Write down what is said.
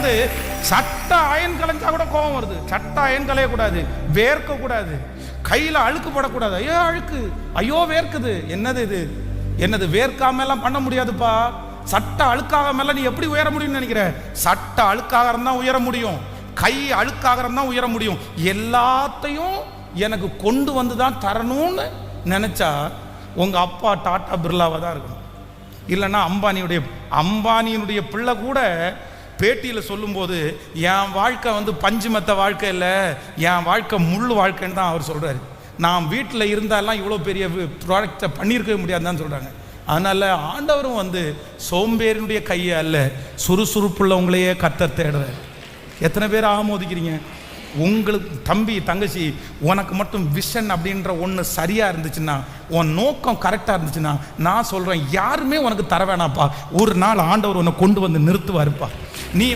அதாவது சட்டை அயன் கலைஞ்சா கூட கோபம் வருது. சட்டை அயன் கலையக்கூடாது, வேர்க்க கூடாது, கையில் அழுக்கு போடக்கூடாது. ஐயோ அழுக்கு, ஐயோ வேர்க்குது. என்னது இது? என்னது வேர்க்காம எல்லாம் பண்ண முடியாதுப்பா. சட்டை அழுக்காக நீ எப்படி உயர முடியும்னு நினைக்கிற? சட்டை அழுக்காக இருந்தா உயர முடியும், கை அழுக்காக இருந்தா உயர முடியும். எல்லாத்தையும் எனக்கு கொண்டு வந்து தான் தரணும்னு நினைச்சா உங்க அப்பா டாடா பிர்லாவா தான் இருக்கணும். இல்லைன்னா அம்பானியினுடைய பிள்ளை கூட பேட்டியில் சொல்லும்போது என் வாழ்க்கை பஞ்சு மெத்த வாழ்க்கை இல்லை, என் வாழ்க்கை முள்ளு வாழ்க்கைன்னு தான் அவர் சொல்றாரு. நான் வீட்டில் இருந்தாலாம் இவ்வளோ பெரிய ப்ராடக்டை பண்ணியிருக்கவே முடியாதுன்னு சொல்றாங்க. அதனால ஆண்டவரும் சோம்பேறினுடைய கையை அல்ல, சுறுசுறுப்புள்ளவங்களையே கர்த்தர் தேடுறாரு. எத்தனை பேர் ஆமோதிக்கிறீங்க? உங்களுக்கு தம்பி தங்கச்சி, உனக்கு மட்டும் விஷன் அப்படின்ற ஒன்று சரியாக இருந்துச்சுன்னா, உன் நோக்கம் கரெக்டாக இருந்துச்சுன்னா, நான் சொல்கிறேன் யாருமே உனக்கு தர வேணாப்பா. ஒரு நாள் ஆண்டவர் உன்னை கொண்டு வந்து நிறுத்துவாருப்பா. நீ